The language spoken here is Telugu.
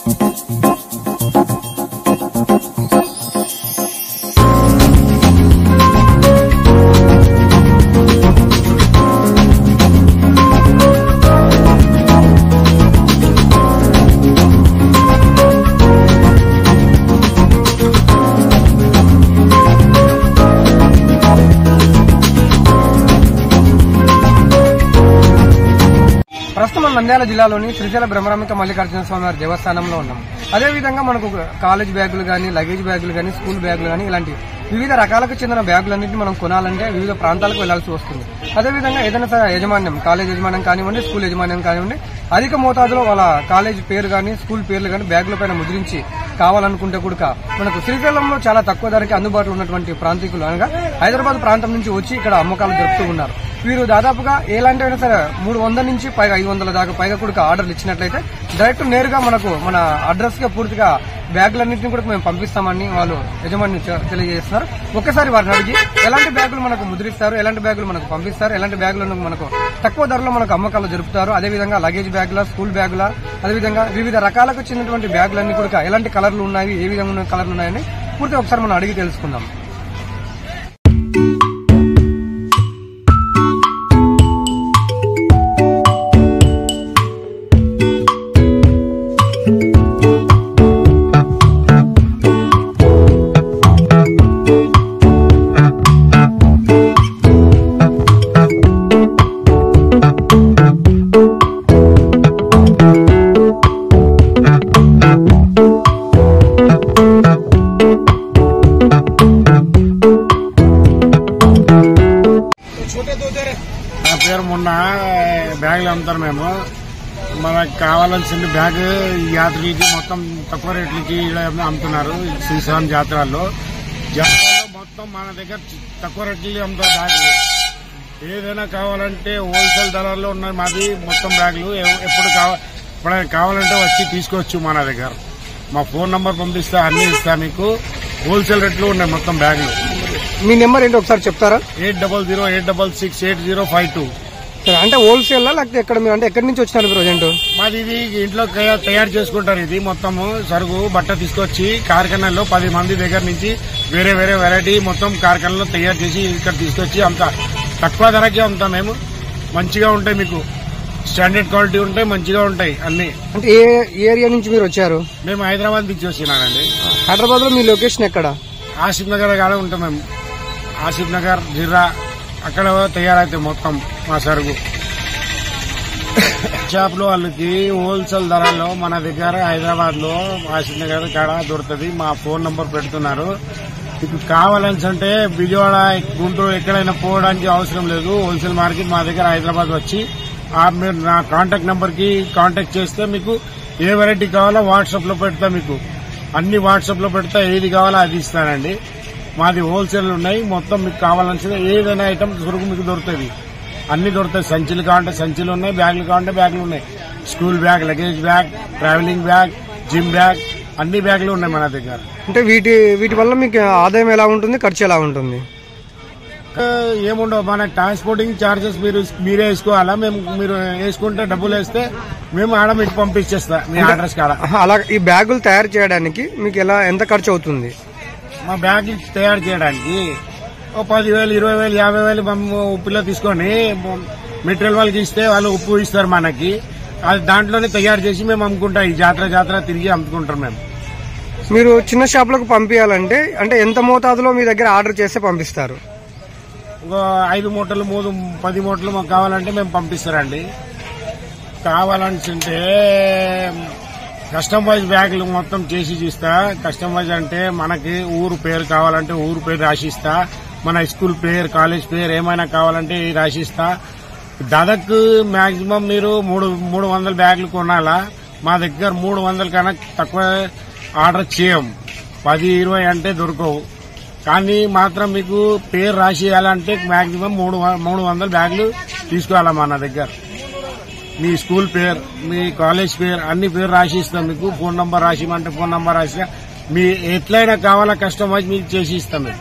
ప్రస్తుతం నంద్యాల జిల్లాలోని శ్రీశైల బ్రహ్మరాంబిక మల్లికార్జున స్వామి వారి దేవస్థానంలో ఉన్నాం. అదేవిధంగా మనకు కాలేజ్ బ్యాగులు కానీ, లగేజ్ బ్యాగులు కానీ, స్కూల్ బ్యాగులు కానీ ఇలాంటి వివిధ రకాలకు చెందిన బ్యాగులన్నింటినీ మనం కొనాలంటే వివిధ ప్రాంతాలకు వెళ్లాల్సి వస్తుంది. అదేవిధంగా ఏదైనా యజమాన్యం, కాలేజ్ యజమాన్యం కానివ్వండి, స్కూల్ యజమాన్యం కానివ్వండి, అధిక మోతాదులో వాళ్ళ కాలేజ్ పేరు కానీ, స్కూల్ పేర్లు కానీ బ్యాగుల పైన ముద్రించి కావాలనుకుంటే కూడా మనకు శ్రీశైలంలో చాలా తక్కువ ధరకి అందుబాటులో ఉన్నటువంటి ప్రాంతీకులు అనగా హైదరాబాద్ ప్రాంతం నుంచి వచ్చి ఇక్కడ అమ్మకాలు జరుపుతూ ఉన్నారు. వీరు దాదాపుగా ఎలాంటి అయినా సరే 300 నుంచి పైగా 500 దాకా పైగా కూడా ఆర్డర్లు ఇచ్చినట్లయితే డైరెక్ట్ నేరుగా మనకు మన అడ్రస్ గా పూర్తిగా బ్యాగులన్నింటినీ కూడా మేము పంపిస్తామని వాళ్ళు యజమాని తెలియజేస్తున్నారు. ఒక్కసారి వారిని అడిగి ఎలాంటి బ్యాగులు మనకు ముద్రిస్తారు, ఎలాంటి బ్యాగులు మనకు పంపిస్తారు, ఎలాంటి బ్యాగులను మనకు తక్కువ ధరలో మనకు అమ్మకాలు జరుపుతారు, అదేవిధంగా లగేజ్ బ్యాగుల, స్కూల్ బ్యాగుల, అదేవిధంగా వివిధ రకాలకు చెందినటువంటి బ్యాగులన్నీ కూడా ఎలాంటి కలర్లు ఉన్నాయి, ఏ విధంగా కలర్లు ఉన్నాయని పూర్తిగా ఒకసారి మనం అడిగి తెలుసుకుందాం. నా పేరు మొన్న బ్యాగులు అమ్ముతారు. మేము మనకు కావాల్సిన బ్యాగ్ యాత్రికులకి మొత్తం తక్కువ రేట్లకి అమ్ముతున్నారు. శ్రీశైలం జాతరలో మొత్తం మన దగ్గర తక్కువ రేట్లకి అమ్ముతారు బ్యాగులు. ఏదైనా కావాలంటే హోల్సేల్ ధరల్లో ఉన్నాయి మాది మొత్తం బ్యాగులు. ఎప్పుడు కావాలంటే వచ్చి తీసుకోవచ్చు మన దగ్గర. మా ఫోన్ నంబర్ పంపిస్తా, అన్ని ఇస్తా మీకు. హోల్సేల్ రేట్లు ఉన్నాయి మొత్తం బ్యాగులు. మీ నెంబర్ ఏంటో ఒకసారి చెప్తారా? 8008668052. అంటే హోల్సేల్ లేకపోతే ఎక్కడ మీరు అంటే ఎక్కడి నుంచి వచ్చినారు ప్రజెంట్? మాది ఇది ఇంట్లో తయారు చేసుకుంటారు. ఇది మొత్తము సరుకు బట్ట తీసుకొచ్చి కార్ఖానాలో 10 మంది దగ్గర నుంచి వేరే వేరే వెరైటీ మొత్తం కార్ఖానాలో తయారు చేసి ఇక్కడ తీసుకొచ్చి అంతా తక్కువ ధరకే అమ్ముతాం. మేము మంచిగా ఉంటాయి, మీకు స్టాండర్డ్ క్వాలిటీ ఉంటాయి, మంచిగా ఉంటాయి అన్ని. అంటే ఏ ఏరియా నుంచి మీరు వచ్చారు? మేము హైదరాబాద్ నుంచి వచ్చినానండి. హైదరాబాద్ లో మీ లొకేషన్ ఎక్కడ? ఆసిఫ్ నగర్ కాడ ఉంటాం మేము. ఆసిఫ్ నగర్, జిర్రా అక్కడ తయారైతే మొత్తం మా సరుకు. షాప్ లో వాళ్ళకి హోల్సేల్ ధరల్లో మన దగ్గర హైదరాబాద్ లో ఆసిఫ్ నగర్ కాడ దొరుకుతుంది. మా ఫోన్ నంబర్ పెడుతున్నారు. మీకు కావాలంటే విజయవాడ, గుంటూరు ఎక్కడైనా పోవడానికి అవసరం లేదు. హోల్సేల్ మార్కెట్ మా దగ్గర హైదరాబాద్ వచ్చి మీరు నా కాంటాక్ట్ నంబర్ కి కాంటాక్ట్ చేస్తే మీకు ఏ వెరైటీ కావాలో వాట్సాప్ లో పెడతా. మీకు అన్ని వాట్సాప్ లో పెడతా, ఏది కావాలో అది ఇస్తానండి. మాది హోల్సేల్ ఉన్నాయి మొత్తం. మీకు కావాల్సిన ఏదైనా ఐటమ్ సరుకు మీకు దొరుకుతుంది, అన్ని దొరుకుతాయి. సంచులు కావాలంటే సంచులు ఉన్నాయి, బ్యాగులు కావాలంటే బ్యాగులు ఉన్నాయి. School bag, luggage bag, travelling bag, gym bag, అన్ని బ్యాగులు ఉన్నాయి మన దగ్గర. అంటే వీటి వల్ల మీకు ఆదాయం ఎలా ఉంటుంది, ఖర్చు ఎలా ఉంటుంది? ఏముండవు, మన ట్రాన్స్పోర్టింగ్ చార్జెస్ మీరే వేసుకోవాలా. మీరు వేసుకుంటే డబ్బులు వేస్తే మేము ఆడ మీకు పంపించేస్తా మీ అడ్రస్ కాడ. అలా ఈ బ్యాగులు తయారు చేయడానికి మీకు ఎంత ఖర్చు అవుతుంది? మా బ్యాగ్ తయారు చేయడానికి 10,000, 20,000, 50,000 మేము ఉప్పులో తీసుకొని మెటీరియల్ వాళ్ళకి ఇస్తే వాళ్ళు ఉప్పు ఇస్తారు మనకి. అది దాంట్లోనే తయారు చేసి మేము అమ్ముకుంటాం. ఈ జాతర తిరిగి అమ్ముకుంటాం మేము. మీరు చిన్న షాపులకు పంపించాలంటే అంటే ఎంత మోతాదులో మీ దగ్గర ఆర్డర్ చేస్తే పంపిస్తారు? 5 మూటలు 10 మూటలు మాకు కావాలంటే మేము పంపిస్తారండి. కావాలంటే కస్టమ్ వైజ్ బ్యాగులు మొత్తం చేసి ఇస్తా. కస్టమ్ వైజ్ అంటే మనకి ఊరు పేరు కావాలంటే ఊరు పేరు రాసిస్తా. మన స్కూల్ పేరు, కాలేజ్ పేరు ఏమైనా కావాలంటే రాసిస్తా. దాదాపు మాక్సిమం మీరు 300 బ్యాగులు కొనాలా. మా దగ్గర 300 కన్నా తక్కువ ఆర్డర్ చేయం. 10, 20 అంటే దొరకవు. కానీ మాత్రం మీకు పేరు రాసి ఇవ్వాలంటే మాక్సిమం 300 బ్యాగులు తీసుకోవాలా మన దగ్గర. మీ స్కూల్ పేరు, మీ కాలేజ్ పేరు, అన్ని పేరు రాసి ఇస్తాం మీకు. ఫోన్ నంబర్ రాసిమంటే ఫోన్ నంబర్ రాసినా మీ ఎట్లయినా కావాలా కస్టమైజ్ మీకు చేసి ఇస్తాం మేము.